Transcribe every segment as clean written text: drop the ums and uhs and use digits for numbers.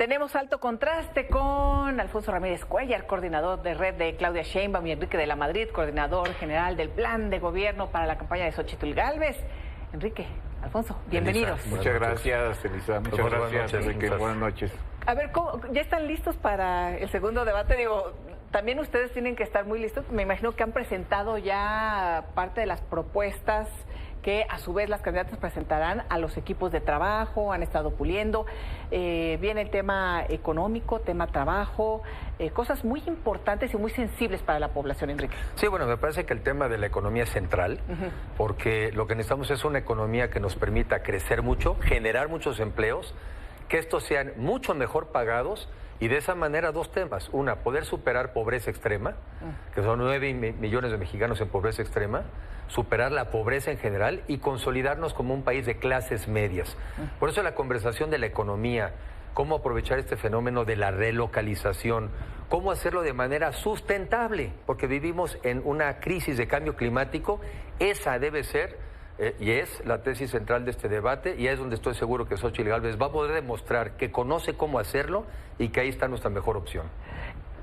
Tenemos alto contraste con Alfonso Ramírez Cuéllar, coordinador de red de Claudia Sheinbaum, y Enrique de la Madrid, coordinador general del plan de gobierno para la campaña de Xochitl Gálvez. Enrique, Alfonso, bienvenidos. Elisa, muchas gracias, Elisa. Muchas gracias, Enrique. Buenas noches. A ver, ¿ya están listos para el segundo debate? Digo, también ustedes tienen que estar muy listos. Me imagino que han presentado ya parte de las propuestas que a su vez las candidatas presentarán a los equipos de trabajo, han estado puliendo. Viene el tema económico, tema trabajo, cosas muy importantes y muy sensibles para la población, Enrique. Sí, bueno, me parece que el tema de la economía es central, porque lo que necesitamos es una economía que nos permita crecer mucho, generar muchos empleos, que estos sean mucho mejor pagados, y de esa manera dos temas. Una, poder superar pobreza extrema, que son 9 millones de mexicanos en pobreza extrema, superar la pobreza en general y consolidarnos como un país de clases medias. Por eso la conversación de la economía, cómo aprovechar este fenómeno de la relocalización, cómo hacerlo de manera sustentable, porque vivimos en una crisis de cambio climático, esa debe ser y es la tesis central de este debate, y es donde estoy seguro que Xochitl Gálvez va a poder demostrar que conoce cómo hacerlo y que ahí está nuestra mejor opción.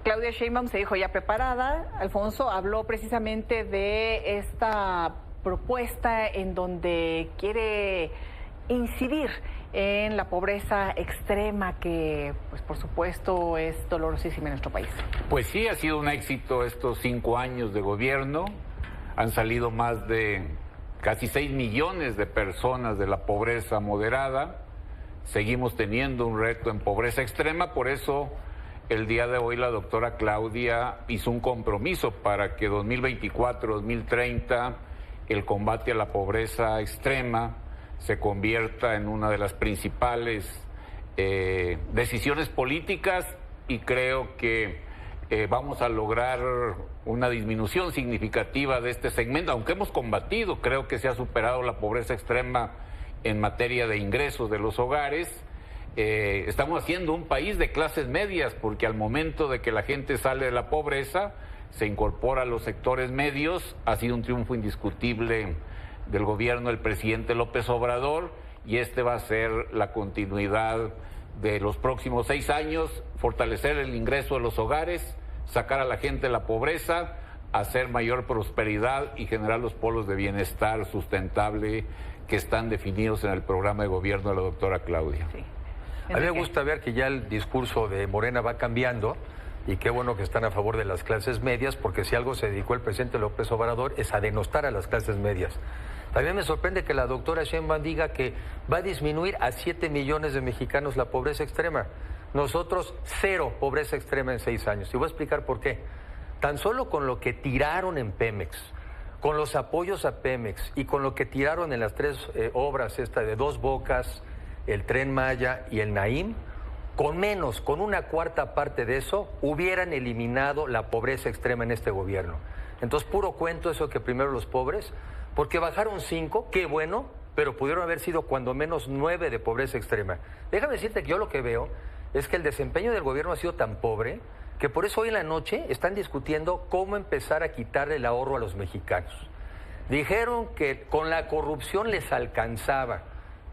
Claudia Sheinbaum se dijo ya preparada. Alfonso habló precisamente de esta propuesta en donde quiere incidir en la pobreza extrema que, pues por supuesto, es dolorosísima en nuestro país. Pues sí, ha sido un éxito estos 5 años de gobierno. Han salido más de casi 6 millones de personas de la pobreza moderada. Seguimos teniendo un reto en pobreza extrema, por eso el día de hoy la doctora Claudia hizo un compromiso para que 2024-2030 el combate a la pobreza extrema se convierta en una de las principales decisiones políticas, y creo que vamos a lograr una disminución significativa de este segmento, aunque hemos combatido, creo que se ha superado la pobreza extrema en materia de ingresos de los hogares. Estamos haciendo un país de clases medias, porque al momento de que la gente sale de la pobreza, se incorpora a los sectores medios. Ha sido un triunfo indiscutible del gobierno del presidente López Obrador, y este va a ser la continuidad de los próximos 6 años, fortalecer el ingreso de los hogares, sacar a la gente de la pobreza, hacer mayor prosperidad y generar los polos de bienestar sustentable que están definidos en el programa de gobierno de la doctora Claudia. Sí. A mí me gusta ver que ya el discurso de Morena va cambiando, y qué bueno que están a favor de las clases medias, porque si algo se dedicó el presidente López Obrador es a denostar a las clases medias. También me sorprende que la doctora Sheinbaum diga que va a disminuir a 7 millones de mexicanos la pobreza extrema. Nosotros 0 pobreza extrema en 6 años. Y voy a explicar por qué. Tan solo con lo que tiraron en Pemex, con los apoyos a Pemex y con lo que tiraron en las 3 obras esta de Dos Bocas, el Tren Maya y el Naim, con una cuarta parte de eso, hubieran eliminado la pobreza extrema en este gobierno. Entonces, puro cuento eso que primero los pobres, porque bajaron 5, qué bueno, pero pudieron haber sido cuando menos 9 de pobreza extrema. Déjame decirte que yo lo que veo es que el desempeño del gobierno ha sido tan pobre que por eso hoy en la noche están discutiendo cómo empezar a quitarle el ahorro a los mexicanos. Dijeron que con la corrupción les alcanzaba.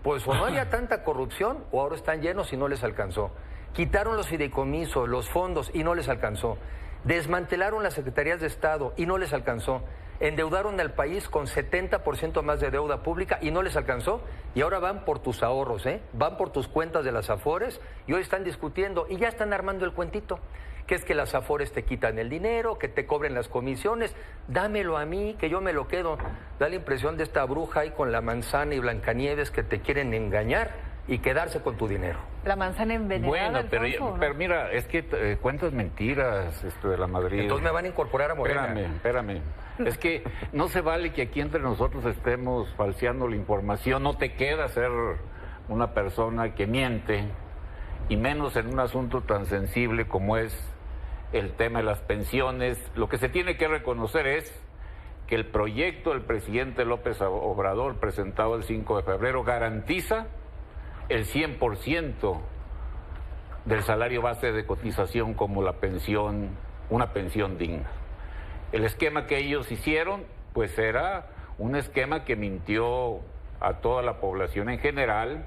Pues o no había tanta corrupción, o ahora están llenos y no les alcanzó. Quitaron los fideicomisos, los fondos, y no les alcanzó. Desmantelaron las secretarías de Estado y no les alcanzó. Endeudaron al país con 70% más de deuda pública y no les alcanzó. Y ahora van por tus ahorros, van por tus cuentas de las Afores, y hoy están discutiendo y ya están armando el cuentito. Que es que las Afores te quitan el dinero, que te cobren las comisiones. Dámelo a mí, que yo me lo quedo. Da la impresión de esta bruja ahí con la manzana y Blancanieves que te quieren engañar y quedarse con tu dinero. La manzana envenenada. Bueno, Alfonso, ¿no? pero mira, es que cuentas mentiras de la Madrid. Entonces me van a incorporar a Morena. Espérame. Es que no se vale que aquí entre nosotros estemos falseando la información. No te queda ser una persona que miente, y menos en un asunto tan sensible como es el tema de las pensiones. Lo que se tiene que reconocer es que el proyecto del presidente López Obrador, presentado el 5 de febrero, garantiza el 100% del salario base de cotización como la pensión, una pensión digna. El esquema que ellos hicieron, pues era un esquema que mintió a toda la población en general,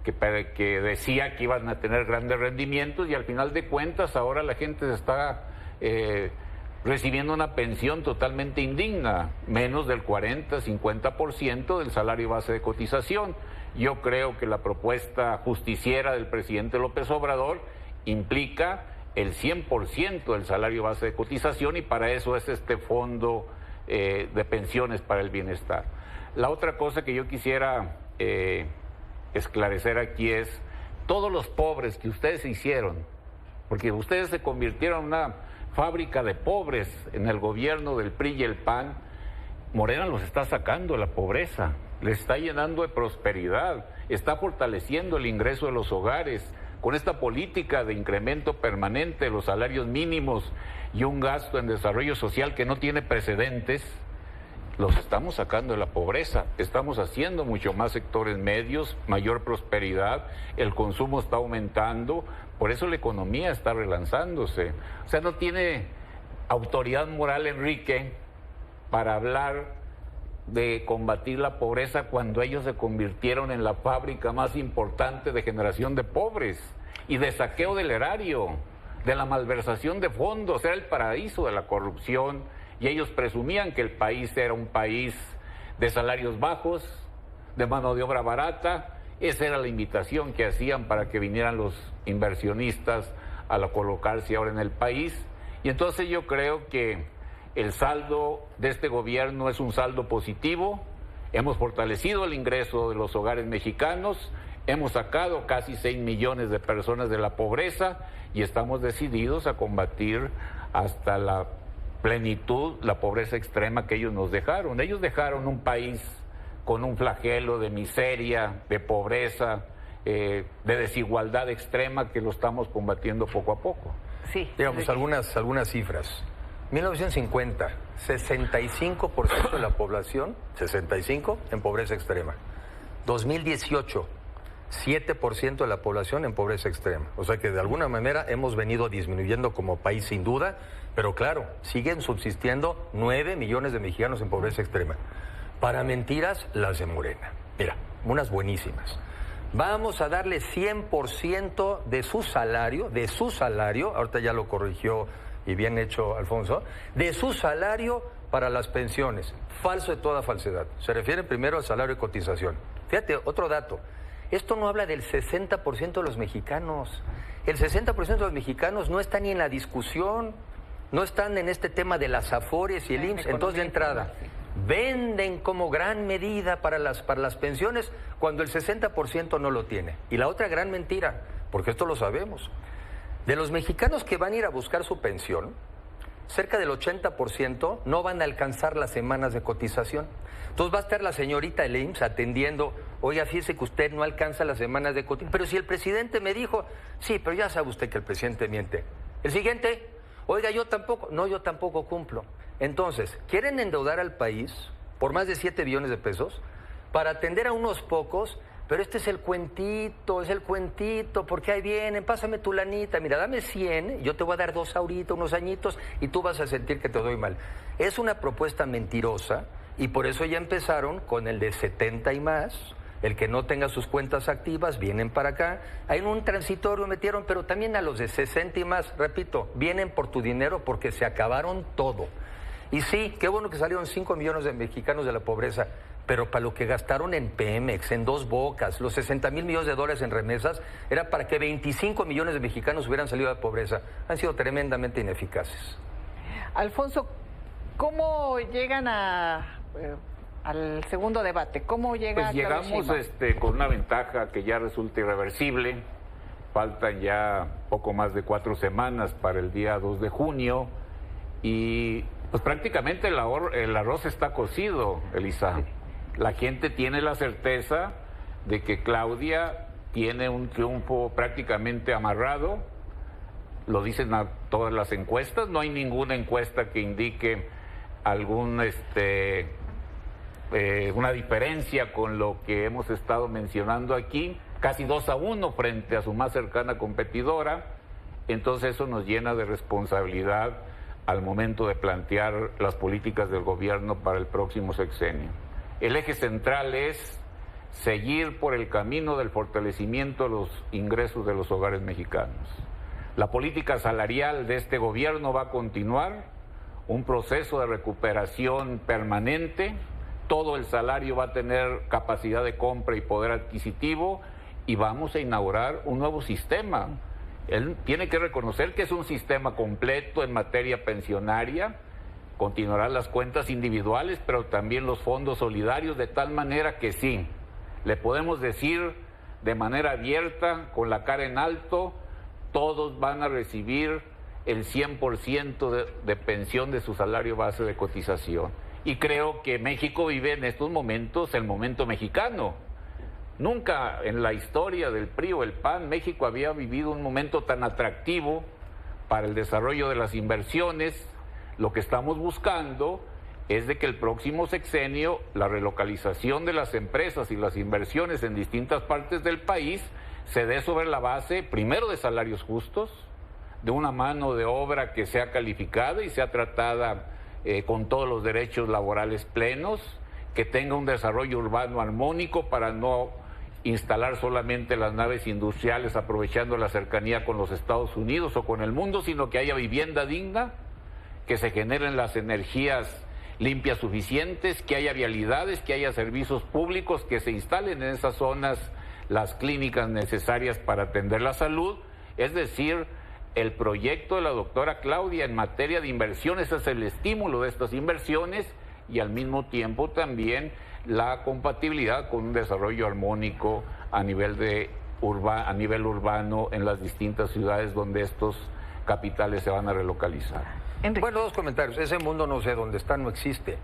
que decía que iban a tener grandes rendimientos, y al final de cuentas ahora la gente se está recibiendo una pensión totalmente indigna, menos del 40-50% del salario base de cotización. Yo creo que la propuesta justiciera del presidente López Obrador implica el 100% del salario base de cotización, y para eso es este fondo de pensiones para el bienestar. La otra cosa que yo quisiera esclarecer aquí es todos los pobres que ustedes hicieron, porque ustedes se convirtieron en una fábrica de pobres en el gobierno del PRI y el PAN. Morena los está sacando de la pobreza, les está llenando de prosperidad, está fortaleciendo el ingreso de los hogares con esta política de incremento permanente de los salarios mínimos y un gasto en desarrollo social que no tiene precedentes. Los estamos sacando de la pobreza, estamos haciendo mucho más sectores medios, mayor prosperidad, el consumo está aumentando, por eso la economía está relanzándose. O sea, no tiene autoridad moral Enrique para hablar de combatir la pobreza cuando ellos se convirtieron en la fábrica más importante de generación de pobres y de saqueo del erario, de la malversación de fondos. Era el paraíso de la corrupción, y ellos presumían que el país era un país de salarios bajos, de mano de obra barata. Esa era la invitación que hacían para que vinieran los inversionistas a colocarse ahora en el país. Y entonces yo creo que el saldo de este gobierno es un saldo positivo. Hemos fortalecido el ingreso de los hogares mexicanos, hemos sacado casi 6 millones de personas de la pobreza y estamos decididos a combatir hasta la plenitud la pobreza extrema que ellos nos dejaron. Ellos dejaron un país con un flagelo de miseria, de pobreza, de desigualdad extrema, que lo estamos combatiendo poco a poco. Sí. Digamos, algunas cifras. 1950, 65% de la población, 65% en pobreza extrema. 2018, 7% de la población en pobreza extrema. O sea que de alguna manera hemos venido disminuyendo como país sin duda, pero claro, siguen subsistiendo 9 millones de mexicanos en pobreza extrema. Para mentiras, las de Morena. Mira, unas buenísimas. Vamos a darle 100% de su salario, ahorita ya lo corrigió y bien hecho Alfonso, de su salario para las pensiones. Falso de toda falsedad. Se refiere primero al salario de cotización. Fíjate, otro dato. Esto no habla del 60% de los mexicanos. El 60% de los mexicanos no están ni en la discusión, no están en este tema de las Afores y el IMSS. Entonces, de entrada, venden como gran medida para las pensiones cuando el 60% no lo tiene. Y la otra gran mentira, porque esto lo sabemos, de los mexicanos que van a ir a buscar su pensión, cerca del 80% no van a alcanzar las semanas de cotización. Entonces va a estar la señorita del IMSS atendiendo, oiga, fíjese que usted no alcanza las semanas de cotización. Pero si el presidente me dijo, sí, pero ya sabe usted que el presidente miente. El siguiente, oiga, yo tampoco, no, yo tampoco cumplo. Entonces, quieren endeudar al país por más de 7 billones de pesos para atender a unos pocos. Pero este es el cuentito, porque ahí vienen, pásame tu lanita, mira, dame 100, yo te voy a dar 2 ahorita, unos añitos, y tú vas a sentir que te doy mal. Es una propuesta mentirosa, y por eso ya empezaron con el de 70 y más, el que no tenga sus cuentas activas, vienen para acá, ahí en un transitorio metieron, pero también a los de 60 y más, repito, vienen por tu dinero porque se acabaron todo. Y sí, qué bueno que salieron 5 millones de mexicanos de la pobreza, pero para lo que gastaron en Pemex, en Dos Bocas, los 60,000 millones de dólares en remesas, era para que 25 millones de mexicanos hubieran salido de la pobreza. Han sido tremendamente ineficaces. Alfonso, ¿cómo llegan al segundo debate? ¿Cómo llega? Pues llegamos con una ventaja que ya resulta irreversible. Faltan ya poco más de 4 semanas para el día 2 de junio y pues prácticamente el arroz está cocido, Elisa. Sí. La gente tiene la certeza de que Claudia tiene un triunfo prácticamente amarrado. Lo dicen todas las encuestas. No hay ninguna encuesta que indique una diferencia con lo que hemos estado mencionando aquí. Casi 2-1 frente a su más cercana competidora. Entonces eso nos llena de responsabilidad al momento de plantear las políticas del gobierno para el próximo sexenio. El eje central es seguir por el camino del fortalecimiento de los ingresos de los hogares mexicanos. La política salarial de este gobierno va a continuar, un proceso de recuperación permanente, todo el salario va a tener capacidad de compra y poder adquisitivo y vamos a inaugurar un nuevo sistema. Él tiene que reconocer que es un sistema completo en materia pensionaria, continuarán las cuentas individuales, pero también los fondos solidarios, de tal manera que sí, le podemos decir de manera abierta, con la cara en alto, todos van a recibir el 100% de pensión de su salario base de cotización. Y creo que México vive en estos momentos el momento mexicano. Nunca en la historia del PRI o el PAN, México había vivido un momento tan atractivo para el desarrollo de las inversiones. Lo que estamos buscando es de que el próximo sexenio la relocalización de las empresas y las inversiones en distintas partes del país se dé sobre la base, primero, de salarios justos, de una mano de obra que sea calificada y sea tratada con todos los derechos laborales plenos, que tenga un desarrollo urbano armónico para no instalar solamente las naves industriales aprovechando la cercanía con los Estados Unidos o con el mundo, sino que haya vivienda digna, que se generen las energías limpias suficientes, que haya vialidades, que haya servicios públicos, que se instalen en esas zonas las clínicas necesarias para atender la salud. Es decir, el proyecto de la doctora Claudia en materia de inversiones es el estímulo de estas inversiones y al mismo tiempo también la compatibilidad con un desarrollo armónico a nivel urbano en las distintas ciudades donde estos capitales se van a relocalizar. Enrique. Bueno, dos comentarios. Ese mundo no sé dónde está, no existe.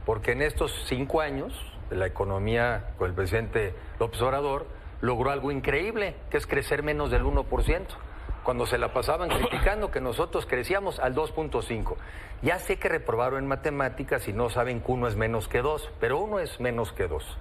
Porque en estos 5 años de la economía con el presidente López Obrador logró algo increíble, que es crecer menos del 1%. Cuando se la pasaban criticando que nosotros crecíamos al 2.5. Ya sé que reprobaron en matemáticas y no saben que 1 es menos que 2, pero 1 es menos que 2.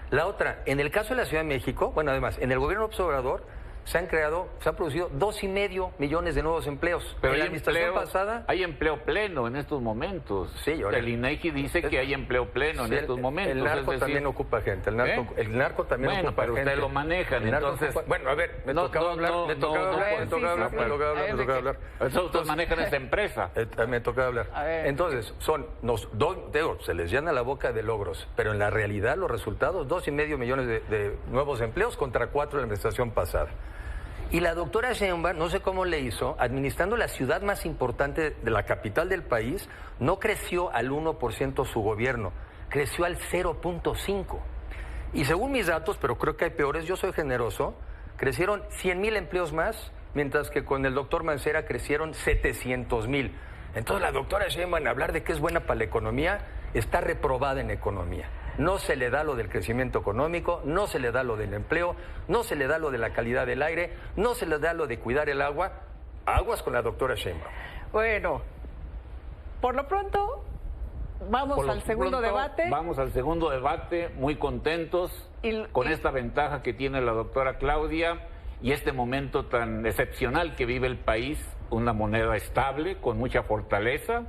La otra, en el caso de la Ciudad de México, bueno, además, en el gobierno de López Obrador se han producido 2.5 millones de nuevos empleos. Pero en la administración pasada hay empleo pleno en estos momentos. Sí, ahora, el INEGI dice que hay empleo pleno en estos momentos. El narco también ocupa gente. El narco también ocupa gente. Pero ustedes lo manejan, entonces. Bueno, a ver, me tocaba hablar. Ustedes manejan esta empresa. Me tocaba hablar. Entonces, se les llena la boca de logros, pero en la realidad los resultados, 2.5 millones de nuevos empleos contra 4 de la administración pasada. Y la doctora Sheinbaum, no sé cómo le hizo, administrando la ciudad más importante de la capital del país, no creció al 1% su gobierno, creció al 0.5%. Y según mis datos, pero creo que hay peores, yo soy generoso, crecieron 100,000 empleos más, mientras que con el doctor Mancera crecieron 700,000. Entonces la doctora Sheinbaum, hablar de que es buena para la economía, está reprobada en economía. No se le da lo del crecimiento económico, no se le da lo del empleo, no se le da lo de la calidad del aire, no se le da lo de cuidar el agua. Aguas con la doctora Sheinbaum. Bueno, por lo pronto, vamos al segundo debate. Vamos al segundo debate, muy contentos con esta ventaja que tiene la doctora Claudia y este momento tan excepcional que vive el país, una moneda estable, con mucha fortaleza,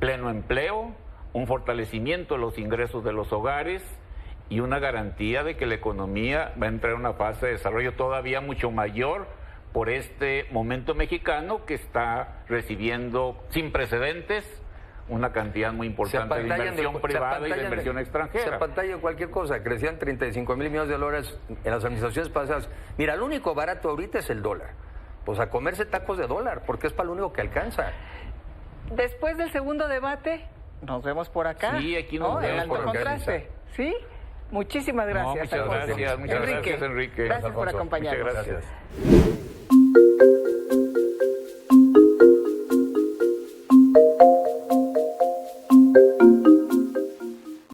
pleno empleo, un fortalecimiento de los ingresos de los hogares y una garantía de que la economía va a entrar en una fase de desarrollo todavía mucho mayor por este momento mexicano que está recibiendo sin precedentes una cantidad muy importante de inversión privada y de inversión extranjera. Se apantalla cualquier cosa, crecían 35,000 millones de dólares en las administraciones pasadas. Mira, lo único barato ahorita es el dólar. Pues a comerse tacos de dólar, porque es para lo único que alcanza. Después del segundo debate, nos vemos por acá. Sí, aquí nos vemos. En Alto Contraste. ¿Sí? Muchísimas gracias. Muchas gracias, Enrique. Gracias por acompañarnos. Muchas gracias.